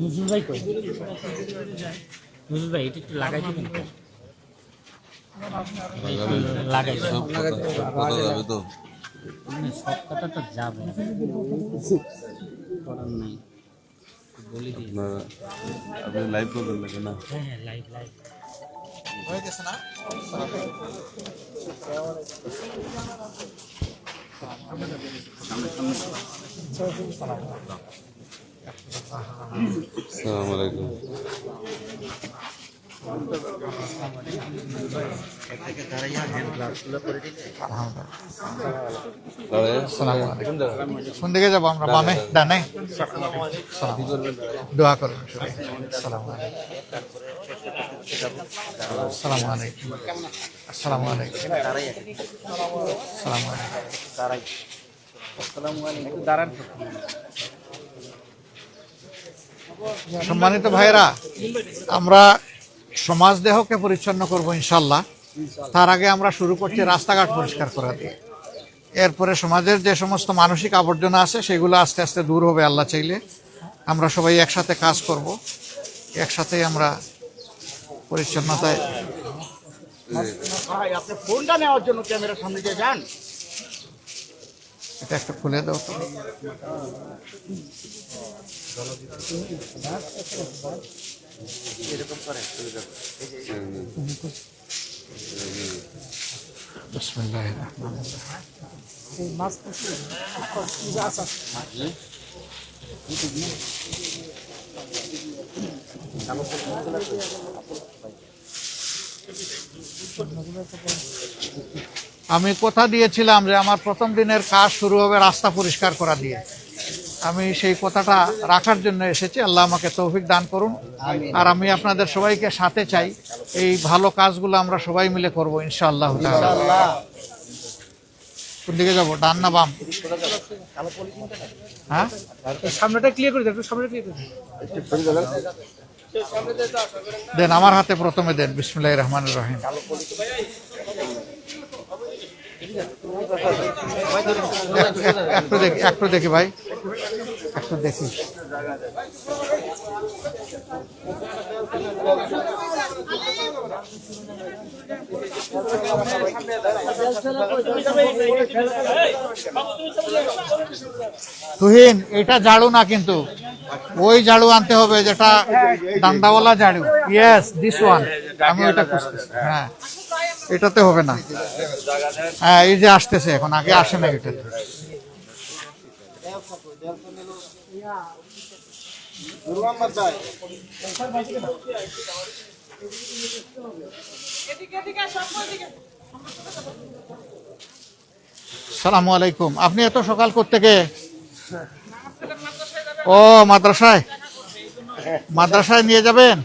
নজরুল ভাই কই? নজরুল ভাই এটা একটু লাগাই দিবেন তো? লাগাই সব কথা যাবে তো। সব কথা তো যাবে, করার নাই, বলে দিই। আপনি লাইভ করবেন নাকি না? হ্যাঁ হ্যাঁ, লাইভ লাইভ হয়ে গেছে না? আসসালামু আলাইকুম। কোন দিকে যাবো আমরা? বামে, ডানে? দোয়া করবেন। আসসালামু আলাইকুম। আসসালামু আলাইকুম। আসসালামু আলাইকুম। সম্মানিত ভাইরা, আমরা সমাজ দেহকে পরিচ্ছন্ন করব ইনশাল্লাহ। তার আগে আমরা শুরু করছি রাস্তাঘাট পরিষ্কার করা দিয়ে। এরপরে সমাজের যে সমস্ত মানসিক আবর্জনা আছে সেগুলো আস্তে আস্তে দূর হবে আল্লাহ চাইলে। আমরা সবাই একসাথে কাজ করব, একসাথেই আমরা পরিচ্ছন্নতায়। আপনি ফোনটা নেওয়ার জন্য ক্যামেরার সামনে দিয়ে যান। এটা একটা খুলে দাও তো। বিসমিল্লাহির রহমানির রহিম। আমি কথা দিয়েছিলাম যে আমার প্রথম দিনের কাজ শুরু হবে রাস্তা পরিষ্কার করা দিয়ে। আমি সেই কথাটা রাখার জন্য এসেছি। আল্লাহ আমাকে তৌফিক দান করুন। আর আমি আপনাদের সবাইকে সাথে চাই, এই ভালো কাজগুলো আমরা সবাই মিলে করবো ইনশাআল্লাহ। কোন দিকে যাবো, ডান না বাম? হ্যাঁ, সামনেটা ক্লিয়ার করে দেন, একটু সামনে ক্লিয়ার করে দেন আমার হাতে প্রথমে দেন। বিসমিল্লাহির রহমানির রহিম। একটু দেখি ভাই, একটু দেখি। তুহিন, এটা ঝাড়ু না কিন্তু, ওই ঝাড়ু আনতে হবে যেটা ডান্ডাওয়ালা ঝাড়ু। Yes, this one. আমি ওইটা খুঁজতেছি। হ্যাঁ, এটাতে হবে না। হ্যাঁ, এই যে আসতেছে এখন, আগে আসে না এটা। আসসালামু আলাইকুম। আপনি এত সকাল কোত্থেকে? ও, মাদ্রাসায়। মাদ্রাসায় নিয়ে যাবেন?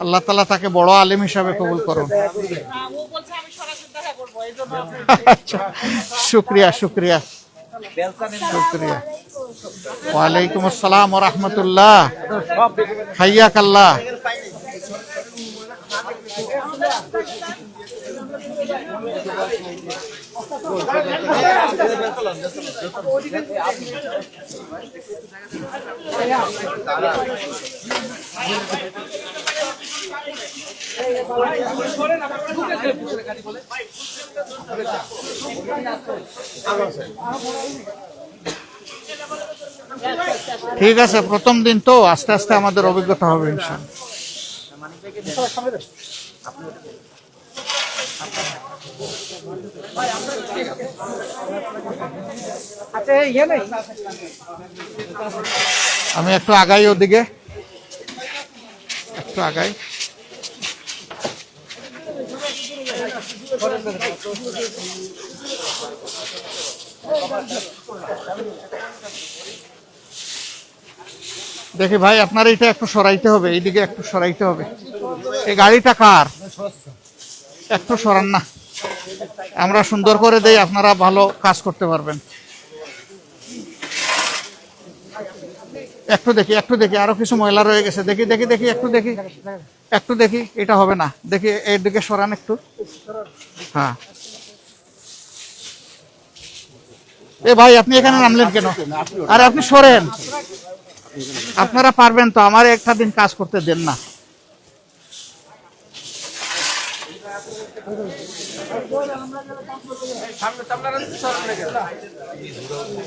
আল্লাহ তাআলা তাকে বড় আলেম হিসাবে কবুল করুন। আচ্ছা, শুক্রিয়া শুক্রিয়া শুক্রিয়া। ওয়ালাইকুম আসসালাম ওয়া রাহমাতুল্লাহ। হাইয়াকাল্লাহ। ঠিক আছে, প্রথম দিন তো, আস্তে আস্তে আমাদের অভিজ্ঞতা হবে ইনশাআল্লাহ। আমি একটু আগাই, ওদিকে একটু আগাই। দেখি ভাই, আপনার এটা একটু সরাইতে হবে, এইদিকে একটু সরাইতে হবে। এই গাড়িটা কার? একটু সরান না, আমরা সুন্দর করে দেই, আপনারা ভালো কাজ করতে পারবেন। একটু দেখি, একটু দেখি, আরো কিছু ময়লা রয়ে গেছে। দেখি দেখি দেখি, একটু দেখি, একটু দেখি। এটা হবে না, দেখি এর দিকে সরান একটু। হ্যাঁ, এ ভাই আপনি এখানে নামলেন কেন? আরে আপনি সরেন, আপনারা পারবেন তো, আমার একটা দিন কাজ করতে দেন না।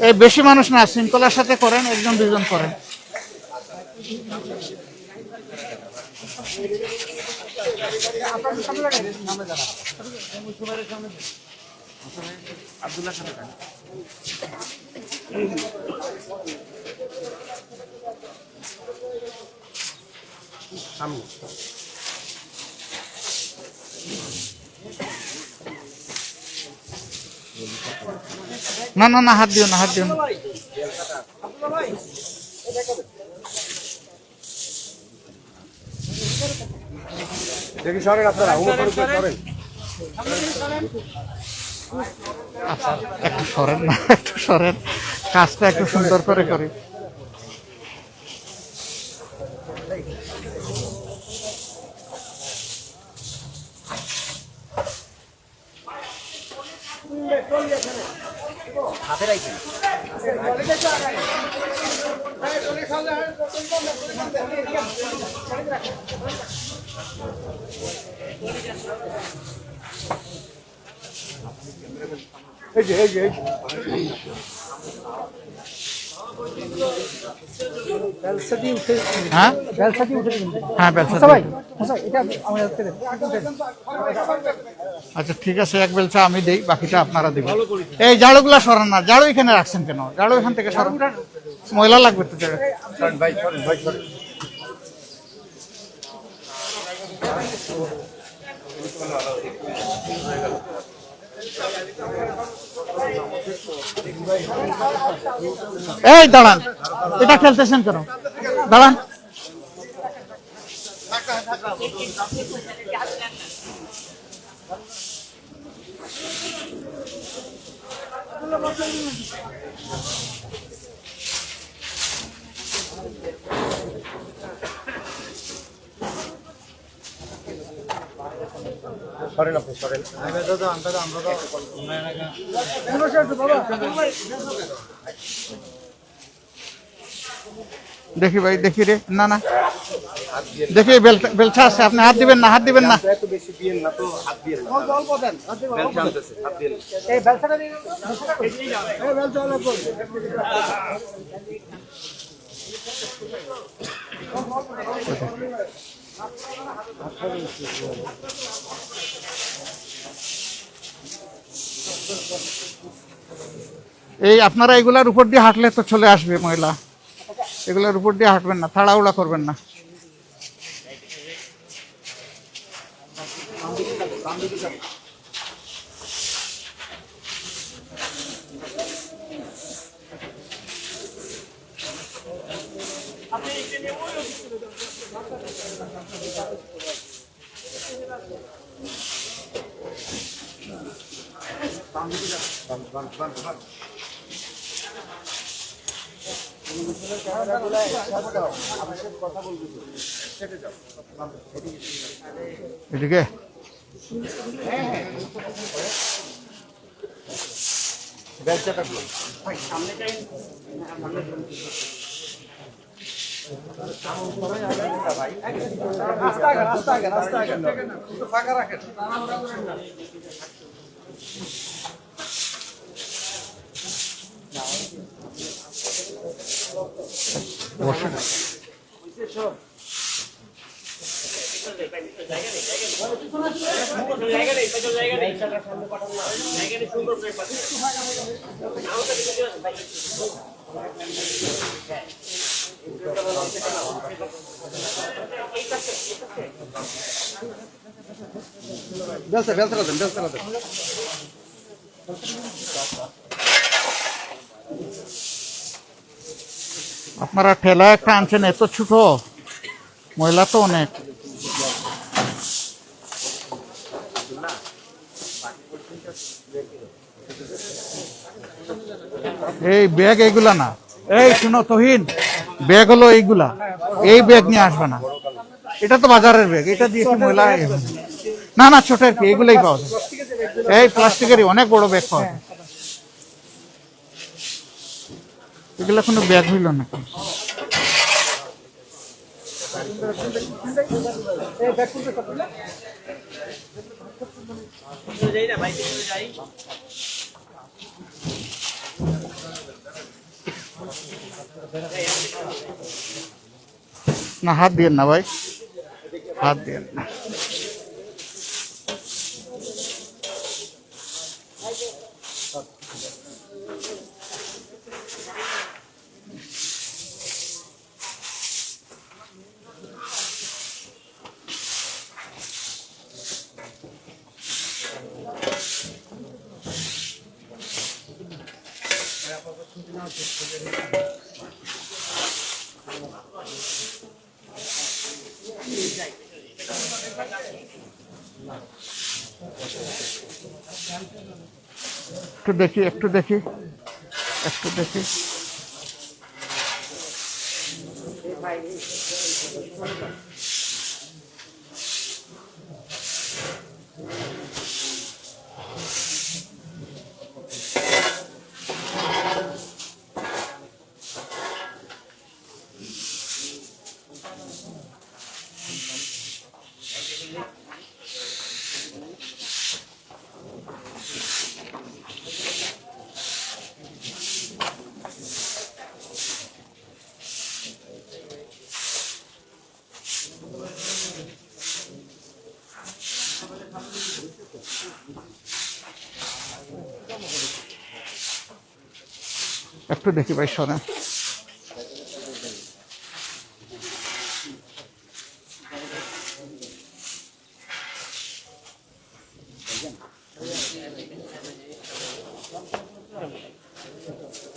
এই বেশি মানুষ না, শৃঙ্খলার সাথে করেন, একজন দুজন করেন। না না না, হাত দিও না, হাত দিও না। আচ্ছা একটু সরেন না, একটু সরেন, কাজটা একটু সুন্দর করে করি। হ্যাঁ হ্যাঁ, বেলচা দিয়ে। আচ্ছা ঠিক আছে, এক বেলচা আমি দেই, বাকিটা আপনারা দেবেন। এই ঝাড়ুগুলা সরান না, ঝাড়ু এখানে রাখছেন কেন? ঝাড়ু এখান থেকে সরান, ময়লা লাগবে তো জায়গায়। এই দাঁড়ান, এটা খেলতেছেন কেন? দাঁড়ান। দেখি ভাই, দেখি রে, না না দেখি, বেলচা আছে, আপনি হাত দিবেন না, হাত দিবেন না। এই আপনারা এগুলার উপর দিয়ে হাঁটলে তো চলে আসবে ময়লা, এগুলোর উপর দিয়ে হাঁটবেন না, তাড়াহুড়া করবেন না। এদিকে আপনারা ঠেলা একটা আনছেন, এত ছোট, ময়লা তো অনেক। এই ব্যাগ এইগুলা না, এই শুনো তহিন, ব্যাগ হলো এইগুলা, এই ব্যাগ নিয়ে আসবে না, এটা তো বাজারের ব্যাগ, এটা দিয়ে কি ময়লা? না না, ছোট আর কি, এগুলাই পাওয়া যায়। এই প্লাস্টিকেরই অনেক বড় ব্যাগ পাওয়া যায়। এগুলো কোনো ব্যাগ হইল নাকি? না হাত দিয়েন না ভাই, হাত দিয়েন না। একটু দেখি, একটু দেখি, একটু দেখি। একটু দেখি ভাই, শোনেন।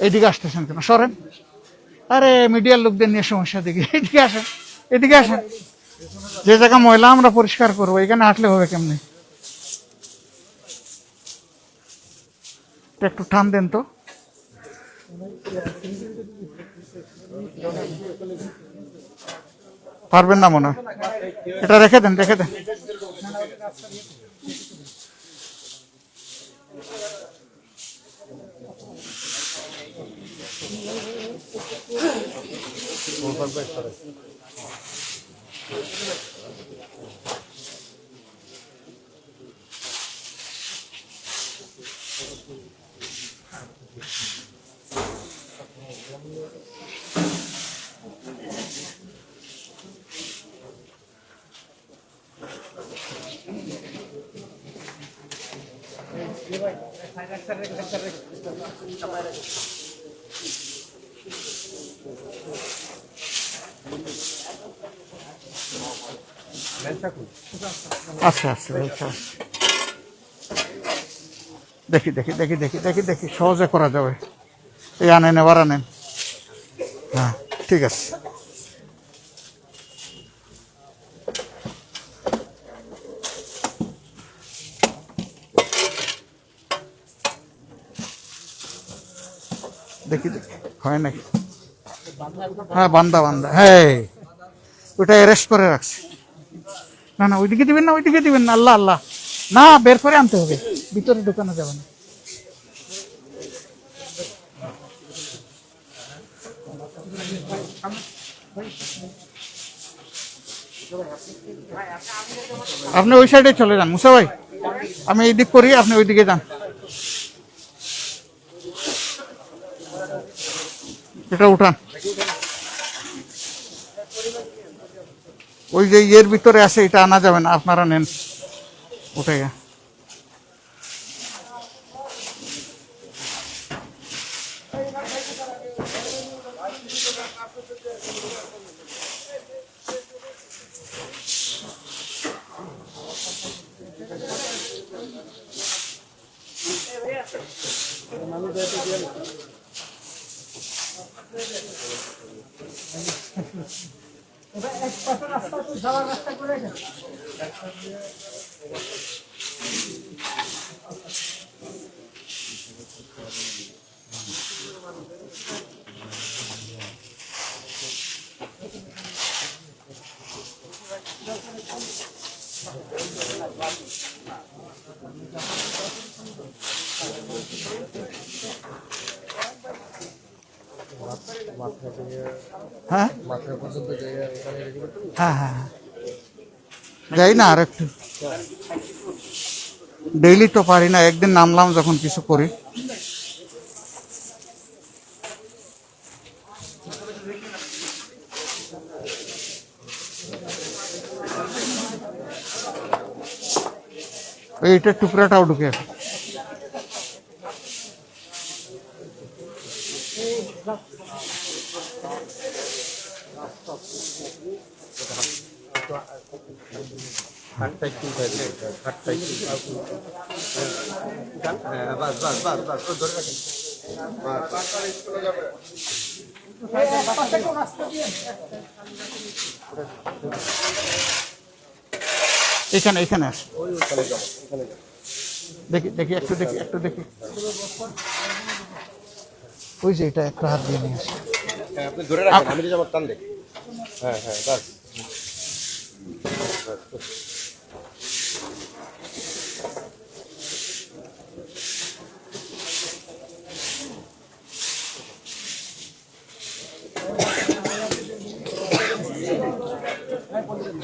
এইদিকে আসতেছেন কেন? সরেন। আরে মিডিয়ার লোকদের নিয়ে সমস্যা দেখি, এদিকে আসেন, এদিকে আসেন। যে জায়গা ময়লা আমরা পরিষ্কার করবো, এখানে হাঁটলে হবে কেমনি? একটু টান দেন তো। পারবেন না মনে হয়, এটা রেখে দেন, রেখে দেন। আচ্ছা আচ্ছা আচ্ছা, দেখি দেখি দেখি দেখি দেখি দেখি, সহজে করা যাবে। এই আনেন, এবার আনেন। হ্যাঁ ঠিক আছে। দেখি দেখি হয় নাকি। হ্যাঁ বান্দা বান্দা, হ্যাঁ ওটা অ্যারেস্ট করে রাখছি। না না ওইদিকে দিবেন না, ওইদিকে দিবেন না, আল্লাহ আল্লাহ, না বের করে আনতে হবে, ভিতরে ঢুকানো যাবে না। আপনি ওই সাইডে চলে যান মুসা ভাই, আমি এই দিক করি, আপনি ওইদিকে যান। এটা উঠান, ওই যে ইয়ের ভিতরে আছে, এটা আনা যাবে না, আপনারা নেন, উঠে গা। হ্যাঁ হ্যাঁ হ্যাঁ হ্যাঁ। যাই না আর একটু, ডেইলি তো পারি না, একদিন নামলাম যখন কিছু করি। এইটার টুকরাটাও ঢুকে আছে। এখানে এখানে আস, দেখি দেখি একটু দেখি একটু দেখি। ওই যে এটা একটা হাত দিয়ে নিয়ে আসি। আপনি ধরে রাখেন, আমি আমার টান দেখি। হ্যাঁ হ্যাঁ, বাস।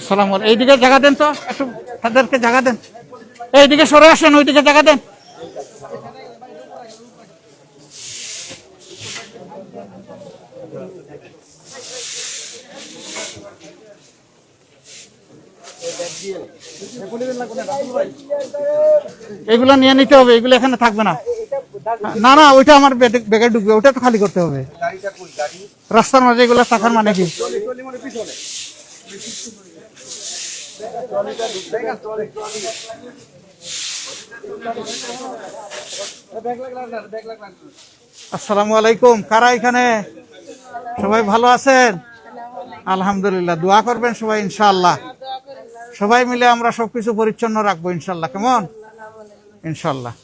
সালাম আলাইকুম। এইদিকে জায়গা দেন তো, একটু তাদেরকে জায়গা দেন। এইদিকে সরে আসেন, ওইদিকে জায়গা দেন। এগুলো নিয়ে নিতে হবে, এগুলো এখানে থাকবে না। না না, ওইটা আমার ব্যাগে ঢুকবে, ওটা তো খালি করতে হবে। রাস্তার মাঝে এগুলো থাকার মানে কি? আসসালামু আলাইকুম। কারা এখানে? সবাই ভালো আছেন? আলহামদুলিল্লাহ। দোয়া করবেন সবাই ইনশাআল্লাহ। সবাই মিলে আমরা সবকিছু পরিচ্ছন্ন রাখবো ইনশাআল্লাহ। কেমন? ইনশাআল্লাহ।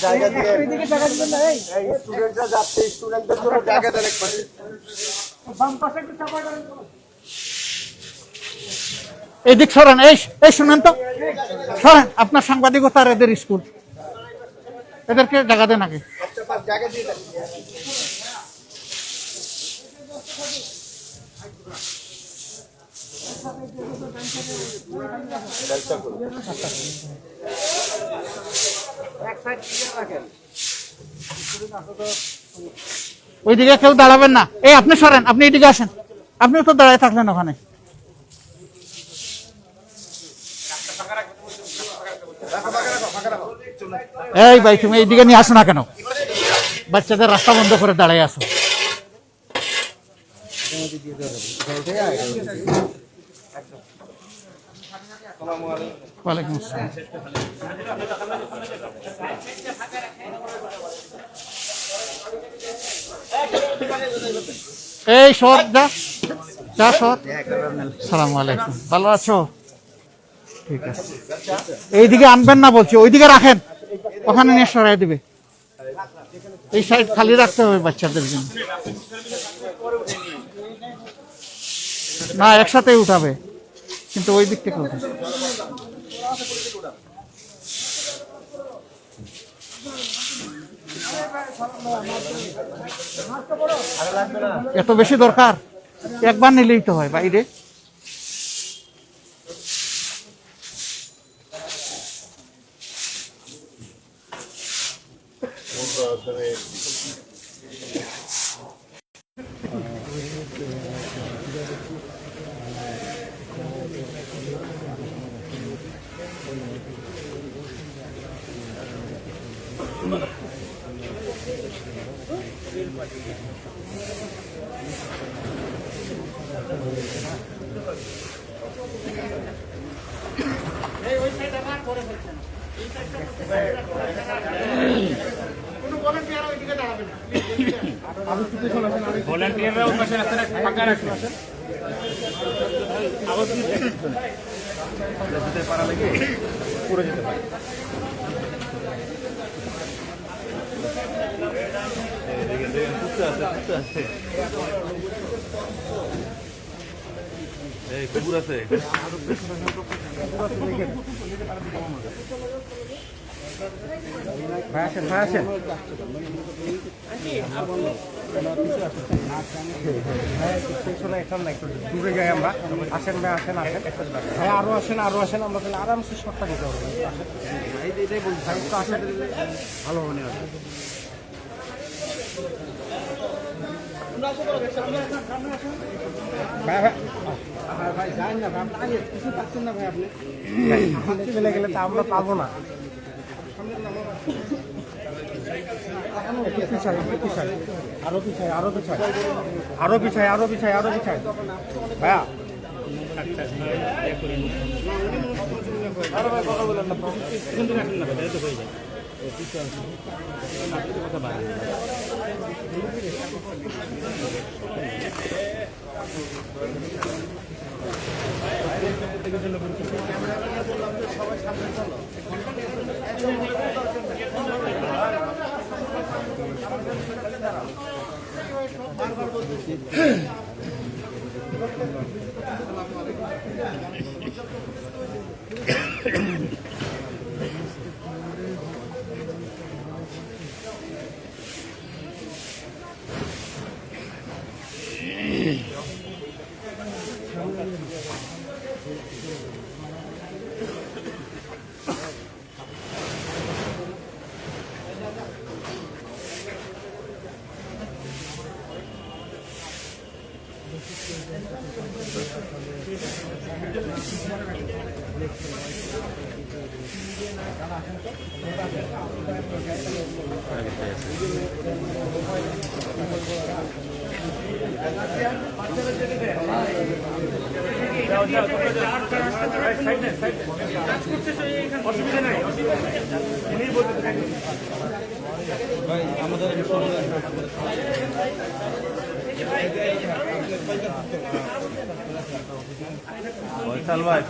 জায়গা দিয়ে স্টুডেন্টরা যাচ্ছে, স্টুডেন্টদের জন্য জায়গা দেন এক পাশে। এদিক সরেন। এই শুনেন তো, সরেন। আপনার সাংবাদিকতার এদের স্কুল, এদেরকে জায়গা দেন আগে। জায়গা দিয়ে দেন। ওইদিকে কেউ দাঁড়াবেন না। এই আপনি সরেন, আপনি এদিকে আসেন। আপনিও তো দাঁড়ায় থাকলেন ওখানে। এই ভাই, তুমি এইদিকে নিয়ে আসো না কেন? বাচ্চাদের রাস্তা বন্ধ করে দাঁড়ায় আসো। ওয়ালাইকুম আসসালাম। এই সর, যা যা সর। সালাম আলাইকুম। ভালো আছো? ঠিক আছে। এইদিকে আনবেন না বলছি, ওইদিকে রাখেন, ওখানে নিয়ে সরাই দিবে। এই সাইড খালি রাখতে হবে বাচ্চাদের জন্য। না, একসাথেই উঠাবে, কিন্তু ওই দিক থেকে উঠাবে। এত বেশি দরকার? একবার নিলেই তো হয় বাইরে। ভলান্টিয়াররা ওই পাশে রাস্তাটা ফাঁকা রাখুন। যেতে পারা লাগে পড়ে যেতে পারে। কুকুর আছে ভাই আসেন, ভাই আসেন। দূরে যাই আমরা। আসেন ভাই, আসেন আসেন ভাই, আরো আসেন, আরো আসেন। আমরা তাহলে আরামসে শর্টটা নিতে পারবো। এটাই বলছি, ভাই একটু আসেন, ভালো হবে। ভাই ভাই ভাই যান না ভাই, আপনি কিছু পাচ্ছেন না ভাই, আপনি চলে গেলে তো আমরা পাবো না। আরো পিছাই, আরো পিছাই, আরো পিছাই, আরো পিছাই, আরো পিছাই ভাইয়া।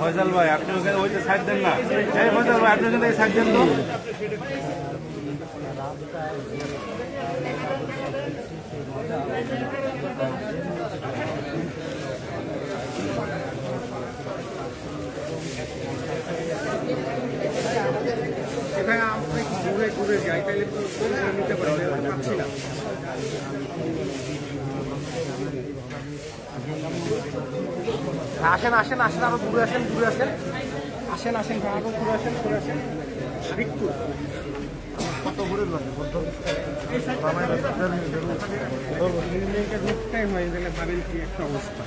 ফয়সাল ভাই আপনি ওখানে ওই সাইড দেন না। ফয়সাল ভাই আপনি ওখানে সাইড দেন তো। ঘুরে যাই তাহলে নিতে পারছি না। আসেন আসেন আসেন, আরো ঘুরে আসেন, ঘুরে আসেন, আসেন আসেন ভাই, আরো ঘুরে আসেন, ঘুরে আসেন একটু। কত ঘুরে লাগবে টাইম হয় তাহলে ভাবেন কি একটা অবস্থা।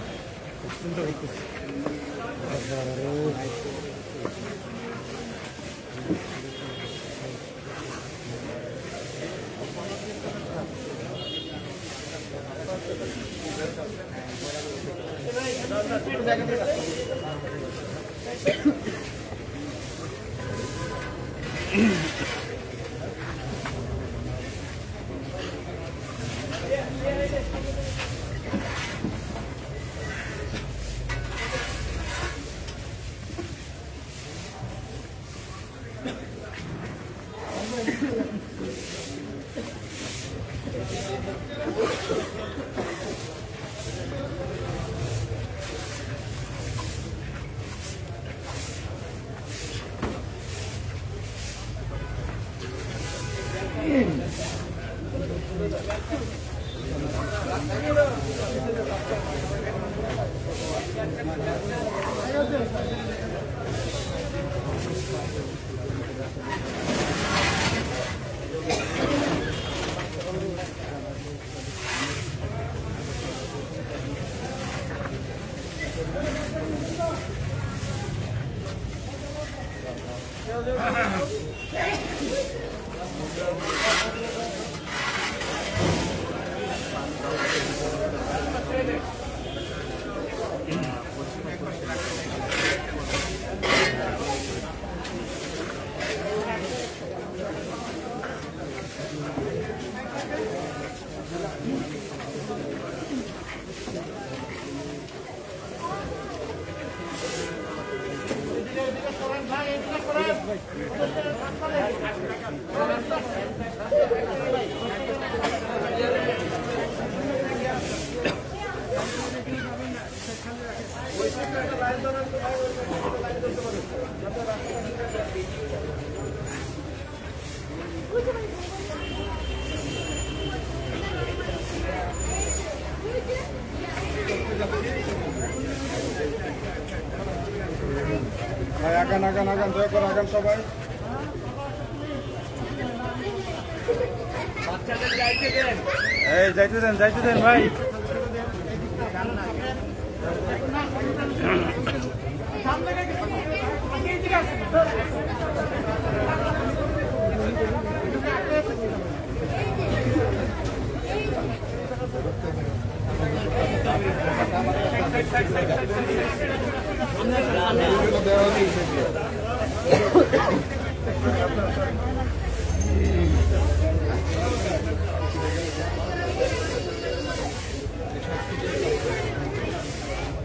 ভাই আগান আগান আগান দয়া করে আগান সবাই। এই যাইতে দেন ভাই।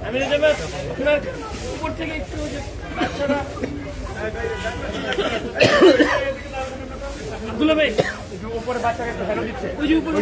আমি আপনার উপর থেকে একটু বাচ্চারা আব্দুল্লাহ ভাই উপরে বাচ্চাকে ফেরত দিচ্ছে ওই যে উপরে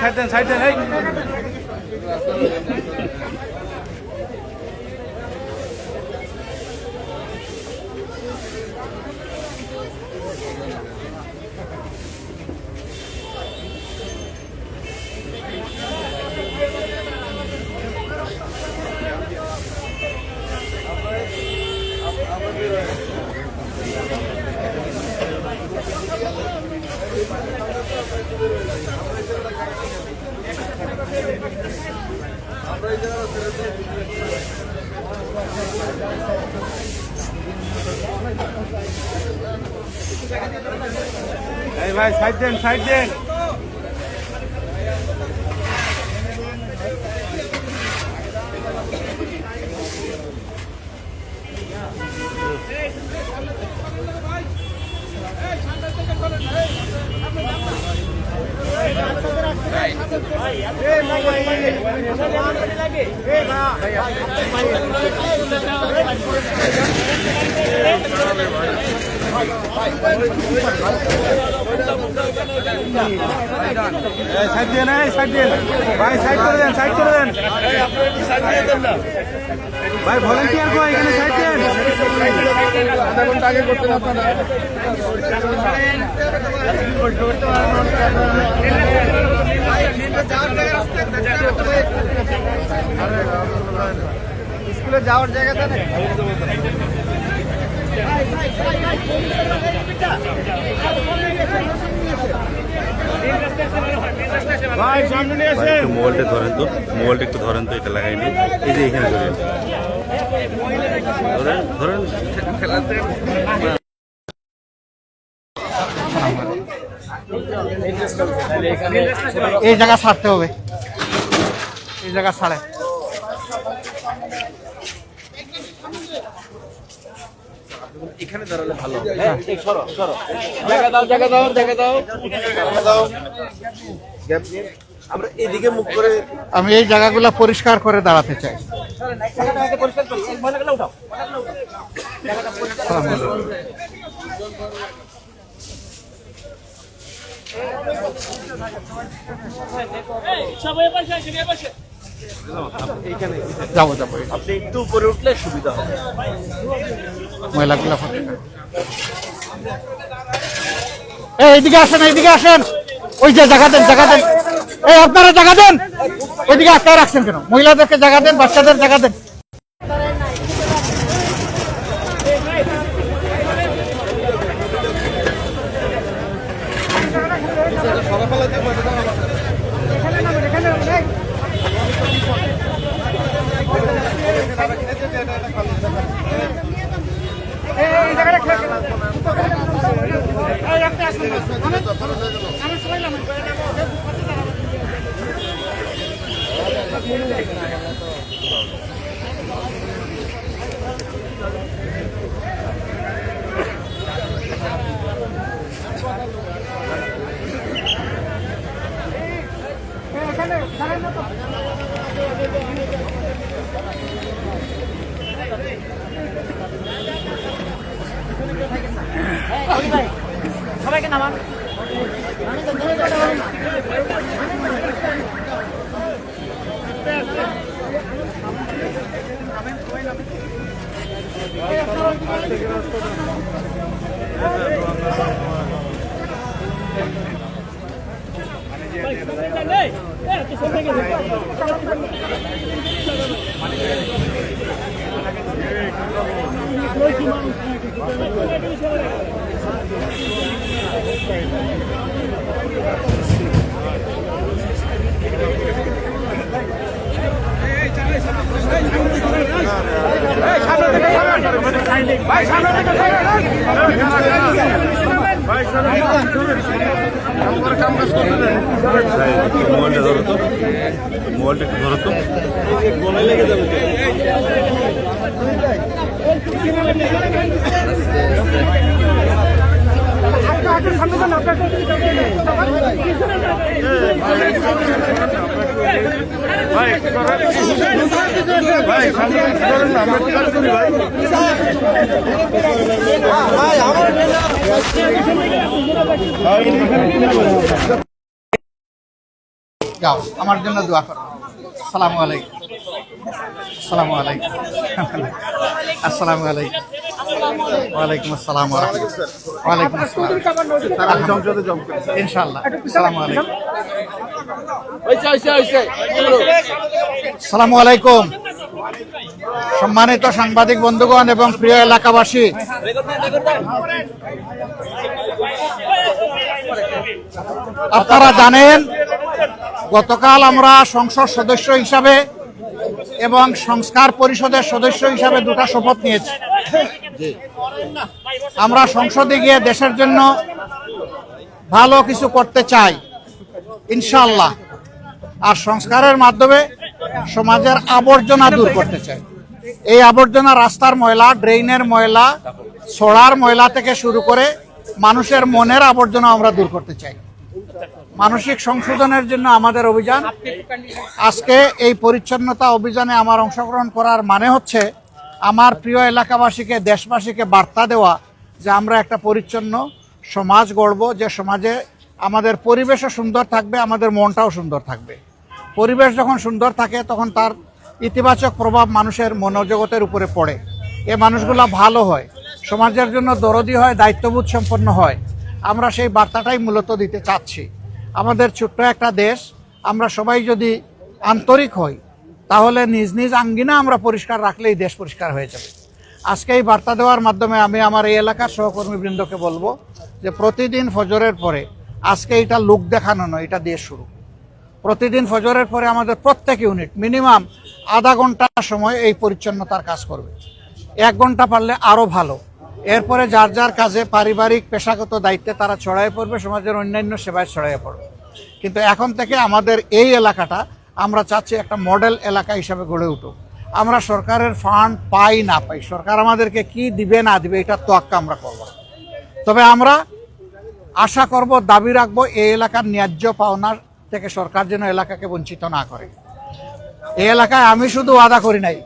সাইড দেন এই ভাই সাইড দেন সাইড দেন ভাই সাইড করে দেন ভাই ভলান্টিয়ার কো এখানে সাইড দেন আধা ঘন্টা আগে করতেন আপনারা। স্কুলে যাওয়ার জায়গাটা নেই। ভাই সামনে নিয়ে ভাই একটু মোবাইলটা একটু ধরেন তো এটা লাগাইনি এই যে এখানে ধরেন খেলাতে এই জায়গা ছাড়তে হবে, এই জায়গা ছাড়ে। এখানে দাঁড়ালে ভালো আমরা এদিকে মুখ করে আমি এই জায়গাগুলো পরিষ্কার করে দাঁড়াতে চাই। যাবো আপনি একটু উপরে উঠলে সুবিধা হবে। ময়লাগুলো ফাঁকে এইদিকে আসেন ওই যে জায়গা দেন এই আপনারা জায়গা দেন, ওইদিকে আটকায় রাখছেন কেন? মহিলাদেরকে জায়গা দেন, বাচ্চাদের জায়গা দেন। এই সবাইকে নামান। মোবাইলটা ধরো তো, মোবাইলটা একটু ধরো তো। লেগে যাবে। যাও, আমার জন্য দোয়া করো। আসসালামু আলাইকুম। আসসালামু আলাইকুম। আসসালামু আলাইকুম। ওয়ালাইকুম আসসালাম ওয়া রাহমাতুল্লাহ। ওয়ালাইকুম আসসালাম। ইনশাআল্লাহ। আসসালামু আলাইকুম। আসসালামু আলাইকুম। সম্মানিত সাংবাদিক বন্ধুগণ এবং প্রিয় এলাকাবাসী, আপনারা জানেন গতকাল আমরা সংসদ সদস্য হিসাবে এবং সংস্কার পরিষদের সদস্য হিসাবে দুটো শপথ নিয়েছি। আমরা সংসদে গিয়ে দেশের জন্য ভালো কিছু করতে চাই ইনশাআল্লাহ, আর সংস্কারের মাধ্যমে সমাজের আবর্জনা দূর করতে চাই। এই আবর্জনা রাস্তার ময়লা, ড্রেইনের ময়লা, ছড়ার ময়লা থেকে শুরু করে মানুষের মনের আবর্জনা আমরা দূর করতে চাই। মানসিক সংশোধনের জন্য আমাদের অভিযান। আজকে এই পরিচ্ছন্নতা অভিযানে আমার অংশগ্রহণ করার মানে হচ্ছে আমার প্রিয় এলাকাবাসীকে, দেশবাসীকে বার্তা দেওয়া যে আমরা একটা পরিচ্ছন্ন সমাজ গড়ব, যে সমাজে আমাদের পরিবেশও সুন্দর থাকবে, আমাদের মনটাও সুন্দর থাকবে। পরিবেশ যখন সুন্দর থাকে তখন তার ইতিবাচক প্রভাব মানুষের মনোজগতের উপরে পড়ে। এ মানুষগুলো ভালো হয়, সমাজের জন্য দরদি হয়, দায়িত্ববোধ সম্পন্ন হয়। আমরা সেই বার্তাটাই মূলত দিতে চাচ্ছি। আমাদের ছোট্ট একটা দেশ, আমরা সবাই যদি আন্তরিক হই তাহলে নিজ নিজ আঙ্গিনা আমরা পরিষ্কার রাখলেই দেশ পরিষ্কার হয়ে যাবে। আজকে এই বার্তা দেওয়ার মাধ্যমে আমি আমার এই এলাকার সহকর্মীবৃন্দকে বলবো যে প্রতিদিন ফজরের পরে, আজকে এটা লোক দেখানো নয়, এটা দিয়ে শুরু। প্রতিদিন ফজরের পরে আমাদের প্রত্যেক ইউনিট মিনিমাম আধা ঘন্টা সময় এই পরিচ্ছন্নতার কাজ করবে। 1 ঘন্টা পারলে আরও ভালো। এরপরে যার যার কাজে, পারিবারিক পেশাগত দায়িত্বে তারা ছড়াইয়ে পড়বে, সমাজের অন্যান্য সেবায় ছড়াইয়ে পড়বে। কিন্তু এখন থেকে আমাদের এই এলাকাটা আমরা চাচ্ছি একটা মডেল এলাকা হিসাবে গড়ে উঠুক। আমরা সরকারের ফান্ড পাই না পাই, সরকার আমাদেরকে কি দিবে না দিবে এটা তোয়াক্কা আমরা করব না। তবে আমরা আশা করব, দাবি রাখবো এই এলাকার ন্যায্য পাওনার থেকে সরকার যেন এলাকাকে বঞ্চিত না করে। এই এলাকায় আমি শুধু ওয়াদা করি নাই,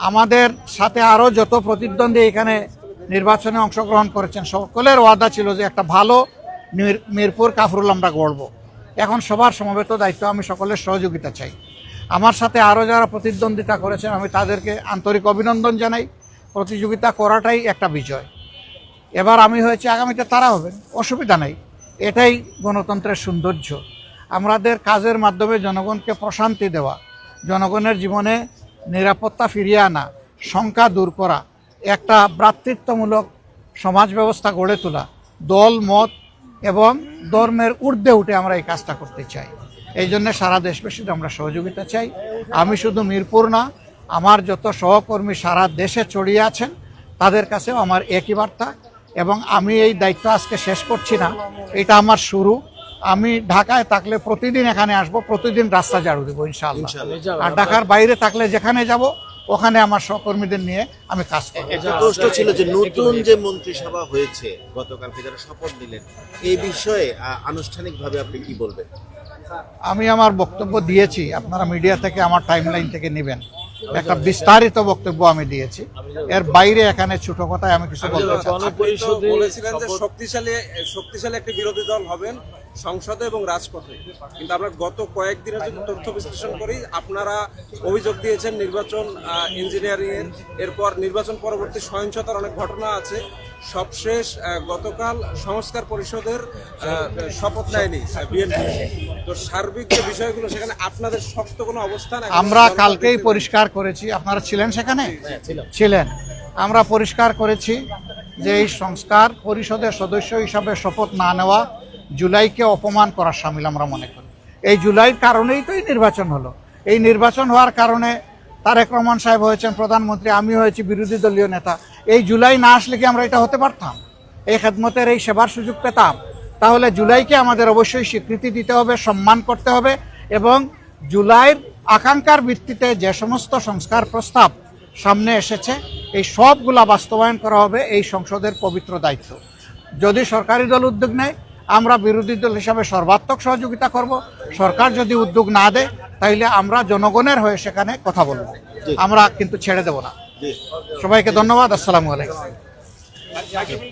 আমাদের সাথে আরও যত প্রতিদ্বন্দ্বী এখানে নির্বাচনে অংশগ্রহণ করেছেন সকলের ওয়াদা ছিল যে একটা ভালো মিরপুর কাফরুল আমরা গড়ব। এখন সবার সমবেত দায়িত্ব, আমি সকলের সহযোগিতা চাই। আমার সাথে আরও যারা প্রতিদ্বন্দ্বিতা করেছেন আমি তাদেরকে আন্তরিক অভিনন্দন জানাই। প্রতিযোগিতা করাটাই একটা বিজয়। এবার আমি হয়েছে, আগামীতে তারা হবেন, অসুবিধা নেই। এটাই গণতন্ত্রের সৌন্দর্য। আমাদের কাজের মাধ্যমে জনগণকে প্রশান্তি দেওয়া, জনগণের জীবনে নিরাপত্তা ফিরিয়ে আনা, শঙ্কা দূর করা, একটা ভ্রাতৃত্বমূলক সমাজ ব্যবস্থা গড়ে তোলা, দল মত এবং ধর্মের ঊর্ধ্বে উঠে আমরা এই কাজটা করতে চাই। এই জন্য সারা দেশবাসীর আমরা সহযোগিতা চাই। আমি শুধু মিরপুর না, আমার যত সহকর্মী সারা দেশে ছড়িয়ে আছেন তাদের কাছেও আমার একই বার্তা। এবং আমি এই দায়িত্ব আজকে শেষ করছি না, এটা আমার শুরু। আমি ঢাকায় থাকলে প্রতিদিন এখানে আসব, প্রতিদিন রাস্তা ঝাড়ু দেবো ইনশাআল্লাহ। আর ঢাকার বাইরে থাকলে যেখানে যাব ওখানে আমার সহকর্মীদের নিয়ে আমি কাজ করব। একটা প্রশ্ন ছিল যে নতুন যে মন্ত্রিসভা হয়েছে গতকালকে যারা শপথ নিলেন, এই বিষয়ে আনুষ্ঠানিকভাবে আপনি কি বলবেন? আমি আমার বক্তব্য দিয়েছি, আপনারা মিডিয়া থেকে আমার টাইমলাইন থেকে নেবেন। একটা বিস্তারিত বক্তব্য আমি দিয়েছি, এর বাইরে এখানে ছোট কথায় আমি কিছু বলতে চাই না। আপনি তো বলেছিলেন যে শক্তিশালী একটি বিরোধী দল হবেন সংসদে এবং রাজপথে, কিন্তু আমরা গত কয়েকদিনের যদি তথ্য বিশ্লেষণ করি, আপনারা অভিযোগ দিয়েছেন নির্বাচন ইঞ্জিনিয়ারিং এর, এরপর নির্বাচন পরবর্তী সহিংসতার অনেক ঘটনা আছে। সবশেষ গতকাল সংস্কার পরিষদের শপথ নেয়নি বিএনপি। তো সার্বিক যে বিষয়গুলো সেখানে আপনাদের শক্ত কোনো অবস্থান? আমরা কালকেই পরিষ্কার করেছি, আপনারা ছিলেন সেখানে? ছিলেন। আমরা পরিষ্কার করেছি যে এই সংস্কার পরিষদের সদস্য হিসাবে শপথ না নেওয়া জুলাইকে অপমান করার শামিল আমরা মনে করি। এই জুলাইয়ের কারণেই তো এই নির্বাচন হলো। এই নির্বাচন হওয়ার কারণে তারেক রহমান সাহেব হয়েছেন প্রধানমন্ত্রী, আমি হয়েছি বিরোধী দলীয় নেতা। এই জুলাই না আসলে কি আমরা এটা হতে পারতাম? এই খেদমতের এই সেবার সুযোগ পেতাম? তাহলে জুলাইকে আমাদের অবশ্যই স্বীকৃতি দিতে হবে, সম্মান করতে হবে, এবং জুলাইয়ের আকাঙ্ক্ষার ভিত্তিতে যে সমস্ত সংস্কার প্রস্তাব সামনে এসেছে এই সবগুলা বাস্তবায়ন করা হবে এই সংসদের পবিত্র দায়িত্ব। যদি সরকারি দল উদ্যোগ নেয়, আমরা বিরোধী দল হিসাবে সর্বাত্মক সহযোগিতা করব। সরকার যদি উদ্যোগ না দেয় তাইলে আমরা জনগণের হয়ে সেখানে কথা বলবো, আমরা কিন্তু ছেড়ে দেব না। সবাইকে ধন্যবাদ। আসসালামু আলাইকুম।